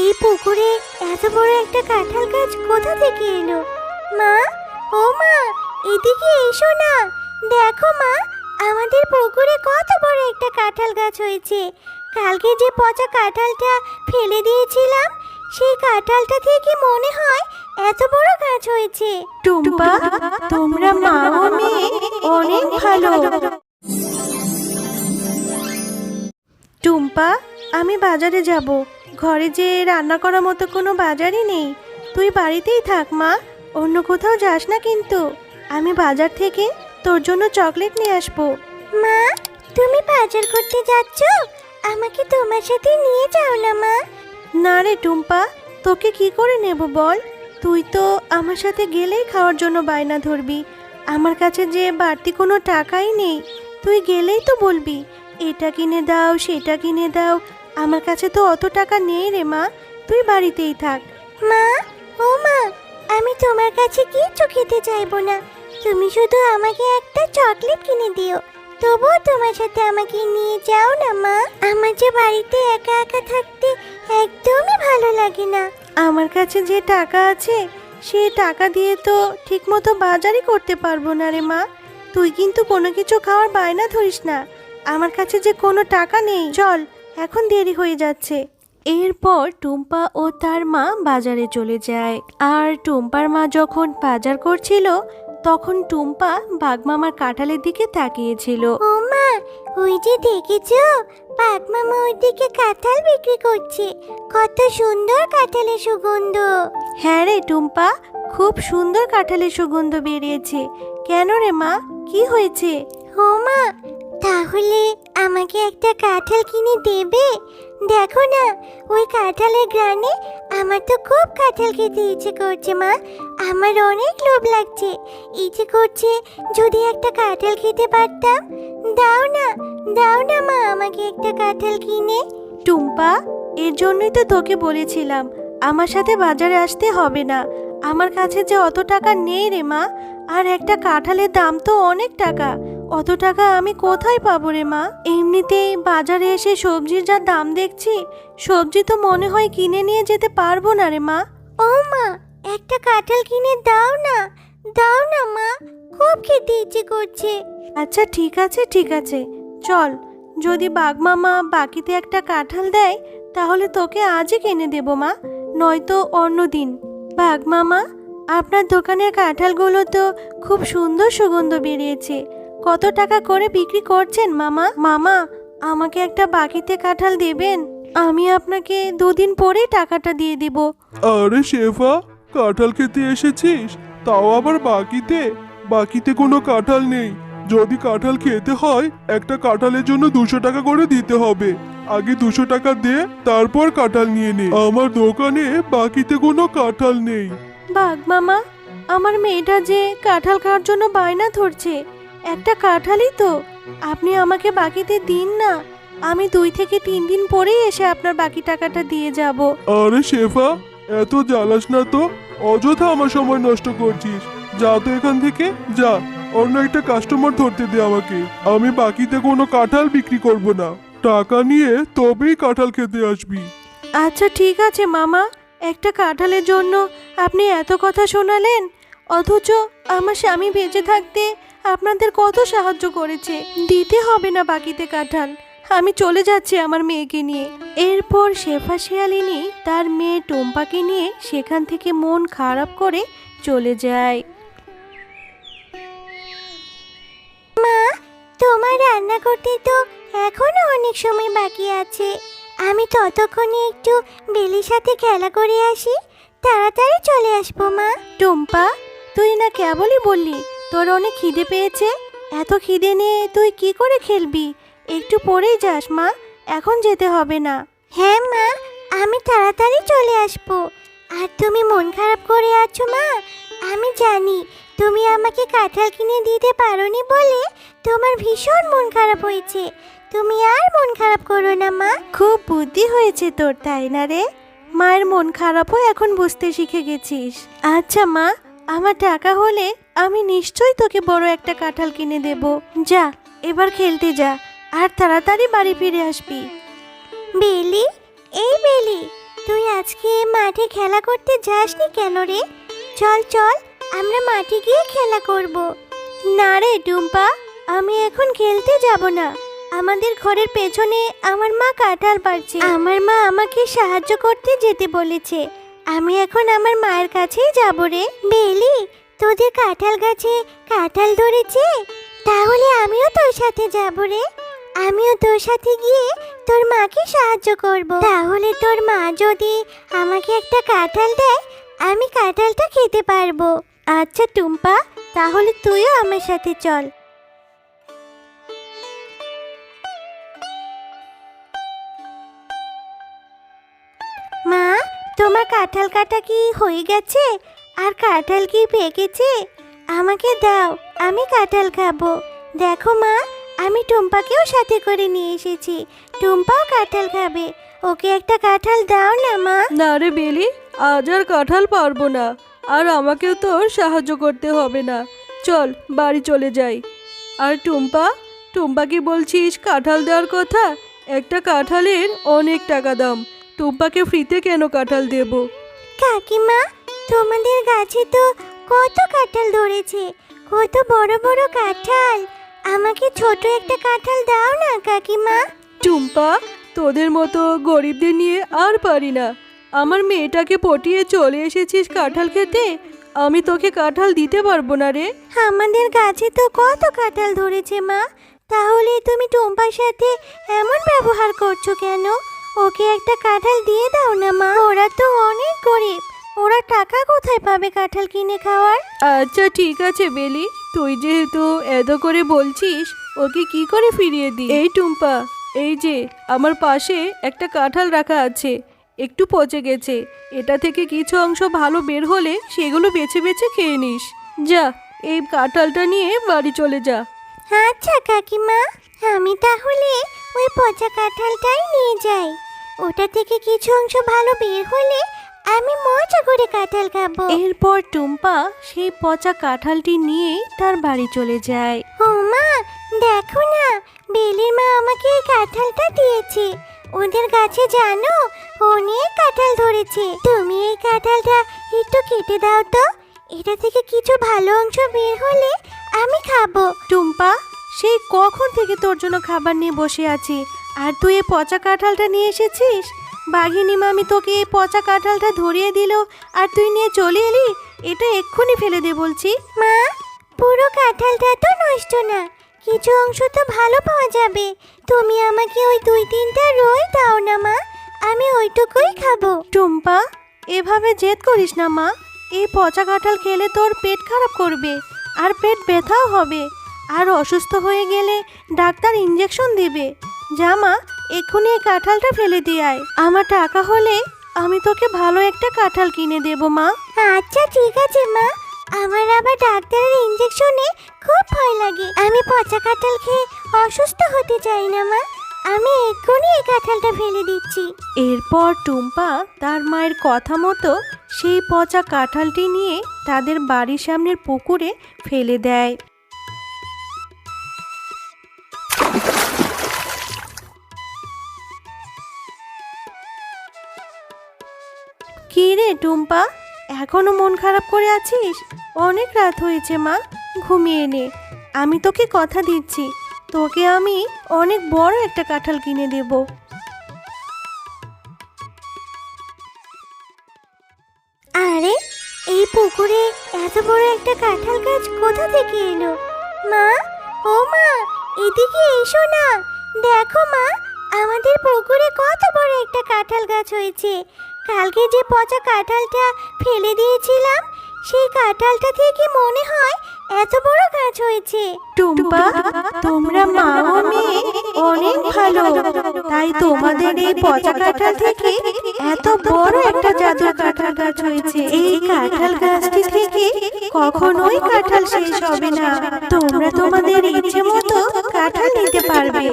এই পুকুরে এত বড় একটা কাঁঠাল গাছ কোথা থেকে এলো? মা, ও মা, এদিকে এসো না। দেখো মা, আমাদের পুকুরে কত বড় একটা কাঁঠাল গাছ হয়েছে। কালকে যে পচা কাঁঠালটা ফেলে দিয়েছিলাম, সেই কাঁঠালটা থেকে মনে হয় এত বড় গাছ হয়েছে। টুম্পা, তোমরা মা ও মেয়ে অনেক ভালো। টুম্পা, আমি বাজারে যাব। ঘরে যে রান্না করার মতো কোনো বাজারই নেই। তুই বাড়িতেই থাক মা, অন্য কোথাও যাস না কিন্তু। আমি বাজার থেকে তোর জন্য চকলেট নিয়ে আসবো। মা, তুমি বাজার করতে যাচ্ছ? আমাকে তোমার সাথে নিয়ে যাও না মা। না রে টুম্পা, তোকে কি করে নেব বল? তুই তো আমার সাথে গেলেই খাওয়ার জন্য বায়না ধরবি। আমার কাছে যে বাড়তি কোনো টাকাই নেই। তুই গেলেই তো বলবি এটা কিনে দাও, সেটা কিনে দাও। আমার কাছে তো অত টাকা নেই রে মা, তুই বাড়িতেই থাক। মা, ও মা, আমি তোমার কাছে কিচ্ছু খেতে চাইবো না। তুমি শুধু আমাকে একটা চকলেট কিনে দিও। তবুও তোমার সাথে আমাকে নিয়ে যাও না মা। আমার যে বাড়িতে একা একা থাকতে একদমই ভালো লাগে না। আমার কাছে যে টাকা আছে সে টাকা দিয়ে তো ঠিকমতো বাজারই করতে পারবো না রে মা। তুই কিন্তু কোনো কিছু খাওয়ার বায়না ধরিস না। আমার কাছে যে কোনো টাকা নেই। চল, এখন দেরি হয়ে যাচ্ছে। এরপর টুম্পা ও তার মা বাজারে চলে যায়। আর টুম্পার মা যখন বাজার করছিল তখন টুম্পা বাঘমামার কাঁঠালের দিকে তাকিয়েছিল। ও মা, ওই যে দেখেছো, বাঘ মামা ওইদিকে কাঁঠাল বিক্রি করছে। কত সুন্দর কাঁঠালের সুগন্ধ। হ্যাঁ রে টুম্পা, খুব সুন্দর কাঁঠালের সুগন্ধ বেরিয়েছে। কেন রে মা, কি হয়েছে? ও মা, তাহলে আমাকে একটা কাঁঠাল কিনে দেবে? দেখো না, ওই কাঁঠালের গ্রানে আমার তো খুব কাঁঠাল খেতে ইচ্ছে করছে মা। আমার অনেক লোভ লাগছে, ইচ্ছে করছে যদি একটা কাঁঠাল খেতে পারতাম। দাও না, দাও না মা, আমাকে একটা কাঁঠাল কিনে। টুম্পা, এর জন্যই তো তোকে বলেছিলাম আমার সাথে বাজারে আসতে হবে না। আমার কাছে যে অত টাকা নেই রে মা। আর একটা কাঁঠালের দাম তো অনেক টাকা। অত টাকা আমি কোথায় পাবো রে মা? এমনিতেই বাজারে এসে সবজির যা দাম দেখছি, সবজি তো মনে হয় কিনে নিয়ে যেতে পারবো না রে মা। ও মা, একটা কাঁঠাল কিনে দাও না, দাও না মা, খুব খেতে ইচ্ছে করছে। আচ্ছা ঠিক আছে, ঠিক আছে, চল। যদি বাঘমামা বাকিতে একটা কাঁঠাল দেয় তাহলে তোকে আজই কিনে দেবো মা, নয়তো অন্য দিন। বাঘমামা, আপনার দোকানের কাঁঠালগুলো তো খুব সুন্দর সুগন্ধ বেরিয়েছে। কত টাকা করে বিক্রি করছেন মামা? মামা, আমাকে একটা বাকিতে কাঁঠাল দেবেন? আমি আপনাকে 2 দিন পরেই টাকাটা দিয়ে দিব। আরে শেফা, কাঁঠাল খেতে এসেছিস? তাও আবার বাকিতে? বাকিতে কোনো কাঁঠাল নেই। যদি কাঁঠাল খেতে হয় একটা কাঁঠালের জন্য 200 টাকা করে দিতে হবে। আগে 200 টাকা দে, তারপর কাঁঠাল নিয়ে নে। আমার দোকানে বাকিতে কোনো কাঁঠাল নেই। বাঘমামা, আমার মেয়েটা যে কাঁঠাল খাওয়ার জন্য বায়না ধরছে, একটা কাঁঠালই তো। আপনি আমাকে বাকিতে দিন না, আমি 2 থেকে 3 দিন পরেই এসে আপনার বাকি টাকাটা দিয়ে যাব। আরে শেফা, এত জ্বালাস না তো। অযথা আমার সময় নষ্ট করছিস। যা তো এখান থেকে, যা। অন্য একটা কাস্টমার ধরতে দে আমাকে। আমি বাকিতে কোনো কাঁঠাল বিক্রি করব না। টাকা নিয়ে তবেই কাঁঠাল খেতে আসবি। আচ্ছা ঠিক আছে মামা, একটা কাঁঠালের জন্য আপনি এত কথা শোনালেন, অথচ আমার স্বামী বেঁচে থাকতে আপনাদের কত সাহায্য করেছে। দিতে হবে না বাকিতে কাঁঠাল, আমি চলে যাচ্ছি আমার মেয়েকে নিয়ে। এরপর শেফা শিয়ালিনী তার মেয়ে টুম্পাকে নিয়ে সেখান থেকে মন খারাপ করে চলে যায়। মা, তোমার রান্না করতে তো এখনো অনেক সময় বাকি আছে। আমি ততক্ষণে একটু বেলির সাথে খেলা করে আসি, তাড়াতাড়ি চলে আসবো মা। টুম্পা, তুই না কেবলই বললি তোর অনেক খিদে পেয়েছে। এত খিদে নিয়ে তুই কি করে খেলবি? একটু পরেই যাস মা, এখন যেতে হবে না। হ্যাঁ মা, আমি তাড়াতাড়ি চলে আসবো। আর তুমি মন খারাপ করে আছো মা, আমি জানি। তুমি আমাকে কাঁঠাল কিনে দিতে পারোনি বলে তোমার ভীষণ মন খারাপ হয়েছে। তুমি আর মন খারাপ করো না মা। খুব বুদ্ধি হয়েছে তোর, তাই না রে? মায়ের মন খারাপও এখন বুঝতে শিখে গেছিস। আচ্ছা মা, আমার টাকা হলে আমি নিশ্চয়ই তোকে বড় একটা কাঁঠাল কিনে দেব। যা, এবার খেলতে যা, আর তাড়াতাড়ি বাড়ি ফিরে আসবি। বেলি, এই বেলি, তুই আজকে নিয়ে খেলা করতে যাসনি কেন রে? চল চল, আমরা মাঠে গিয়ে খেলা করব। না রে টুম্পা, আমি এখন খেলতে যাব না। আমাদের ঘরের পেছনে আমার মা কাঁঠাল পাড়ছে। আমার মা আমাকে সাহায্য করতে যেতে বলেছে। আমি এখন আমার মায়ের কাছেই যাব রে। বেলি, তোদের কাঁঠাল গাছে কাঁঠাল ধরেছে? তাহলে আমিও তোর সাথে যাব রে। আমিও তোর সাথে গিয়ে তোর মাকে সাহায্য করব। তাহলে তোর মা যদি আমাকে একটা কাঁঠাল দেয়, আমি কাঁঠালটা খেতে পারবো। আচ্ছা টুম্পা, তাহলে তুইও আমার সাথে চল। মা, তোমার কাঁঠাল কাটা কি হয়ে গেছে? আর কাঁঠাল কি পেকেছে? আমাকে দাও, আমি কাঁঠাল খাবো। দেখো মা, আমি টুম্পাকেও সাথে করে নিয়ে এসেছি। টুম্পাও কাঁঠাল খাবে। ওকে একটা কাঁঠাল দাও না মা। না রে বেলি, আজ আর কাঁঠাল পারবো না। আর আমাকেও তোর সাহায্য করতে হবে না। চল বাড়ি চলে যাই। আর টুম্পা কি বলছিস কাঁঠাল দেওয়ার কথা? একটা কাঁঠালের অনেক টাকা দাম। টুম্পাকে ফ্রিতে কেন কাঁঠাল দেব? কাকিমা, তোমাদের গাছে তো কত কাঁঠাল ধরেছে, কত বড় বড় কাঁঠাল। আমাকে ছোট একটা কাঁঠাল দাও না কাকিমা। টুম্পা, তোদের মতো গরিবদের নিয়ে আর পারি না। আমার মেয়েটাকে পটিয়ে চলে এসেছিস কাঁঠাল খেতে। আমি তোকে কাঁঠাল দিতে পারবো না রে। আমাদের গাছে তো কত কাঁঠাল ধরেছে মা। তাহলে তুমি টুম্পার সাথে এমন ব্যবহার করছো কেন? ওকে একটা কাঁঠাল দিয়ে দাও না মা। ওরা তো অনেক গরিব, ওরা টাকা কোথায় পাবে কাঁঠাল কিনে খাওয়ার? আচ্ছা ঠিক আছে বেলি, তুই যেহেতু এত করে বলছিস, ওকে কি করে ফিরিয়ে দিই? এই টুম্পা, এই যে আমার পাশে একটা কাঁঠাল রাখা আছে, একটু পচে গেছে। এটা থেকে কিছু অংশ ভালো বের হলে সেগুলো বেছে বেছে খেয়ে নিস। যা, এই কাঁঠালটা নিয়ে বাড়ি চলে যা। আচ্ছা কাকিমা, আমি তাহলে ওই পচা কাঁঠালটাই নিয়ে যাই। ওটা থেকে কিছু অংশ ভালো বের হলে আমি মজা করে কাঁঠাল খাবো। এরপর টুম্পা সেই পচা কাঁঠালটি নিয়েই তার বাড়ি চলে যায়। ও মা, দেখো না, বেলির মা আমাকে এই কাঁঠালটা দিয়েছে। ওদের গাছে জানো অনেক কাঁঠাল ধরেছে। তুমি এই কাঁঠালটা একটু কেটে দাও তো। এটা থেকে কিছু ভালো অংশ বের হলে আমি খাবো। টুম্পা, সেই কখন থেকে তোর জন্য খাবার নিয়ে বসে আছি, আর তুই এই পচা কাঁঠালটা নিয়ে এসেছিস? বাঘিনী মামি তোকে এই পচা কাঁঠালটা ধরিয়ে দিল আর তুই নিয়ে চলে এলি? এটা এক্ষুনি ফেলে দে বলছি। মা, পুরো কাঁঠালটা তো নষ্ট না, কিছু অংশ তো ভালো পাওয়া যাবে। তুমি আমাকে ওই 2-3টা রোল দাও না মা, আমি ওইটুকুই খাবো। টুম্পা, এভাবে জেদ করিস না মা। এই পচা কাঁঠাল খেলে তোর পেট খারাপ করবে, আর পেট ব্যথাও হবে। আর অসুস্থ হয়ে গেলে ডাক্তার ইঞ্জেকশন দেবে। যা মা, এক্ষুনি এই কাঁঠালটা ফেলে দিয়ে আয়। আমার টাকা হলে আমি তোকে ভালো একটা কাঁঠাল কিনে দেব মা। আচ্ছা ঠিক আছে মা, আমার আবার ডাক্তারের ইঞ্জেকশনে খুব ভয় লাগে। আমি পচা কাঁঠাল খেয়ে অসুস্থ হতে চাই না মা। আমি এক্ষুনি এই কাঁঠালটা ফেলে দিচ্ছি। এরপর টুম্পা তার মায়ের কথা মতো সেই পচা কাঁঠালটি নিয়ে তাদের বাড়ির সামনের পুকুরে ফেলে দেয়। কি রে টুম্পা, এখনো মন খারাপ করে আছিস? অনেক রাত হয়েছে মা, ঘুমিয়ে নে। আমি তোকে কথা দিচ্ছি, তোকে আমি অনেক বড় একটা কাঁঠাল কিনে দেব। আরে, এই পুকুরে এত বড় একটা কাঁঠাল গাছ কোথা থেকে এলো? মা, ও মা, এদিকে এসো না। দেখো মা, আমাদের পুকুরে কত বড় একটা কাঁঠাল গাছ হয়েছে। কালকে যে পচা কাঁঠালটা ফেলে দিয়েছিলাম, সেই কাঁঠালটা থেকে মনে হয় এত বড় গাছ হয়েছে। টুম্পা, তোমরা মা ও মেয়ে অনেক ভালো, তাই তোমাদের এই পচা কাঁঠাল থেকে এত বড় একটা জাদুর কাঁঠাল গাছ হয়েছে। এই কাঁঠাল গাছটি থেকে কখনোই কাঁঠাল শেষ হবে না। তোমরা তোমাদের ইচ্ছে মতো কাঁঠাল নিতে পারবে,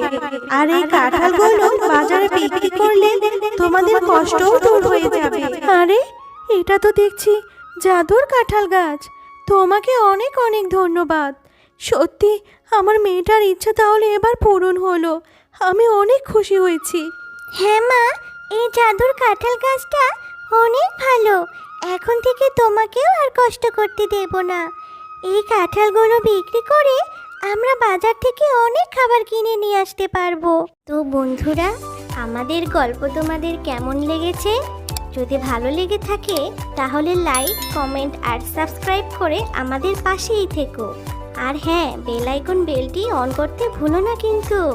আর এই কাঁঠালগুলো বাজারে বিক্রি করলে তোমাদের কষ্টও দূর হয়ে যাবে। আরে, এটা তো দেখছি জাদুর কাঁঠাল গাছ। তোমাকে অনেক অনেক ধন্যবাদ। সত্যি আমার মেয়েটার ইচ্ছা তাহলে এবার পূরণ হলো। আমি অনেক খুশি হয়েছি। হ্যাঁ মা, এই জাদুর কাঁঠাল গাছটা অনেক ভালো। এখন থেকে তোমাকেও আর কষ্ট করতে দেব না। এই কাঁঠালগুলো বিক্রি করে আমরা বাজার থেকে অনেক খাবার কিনে নিয়ে আসতে পারবো। তো বন্ধুরা, আমাদের গল্প তোমাদের কেমন লেগেছে? যদি ভালো লেগে থাকে তাহলে লাইক, কমেন্ট আর সাবস্ক্রাইব করে আমাদের পাশেই থেকো। আর হ্যাঁ, বেল আইকন বেলটি অন করতে ভুলো না কিন্তু।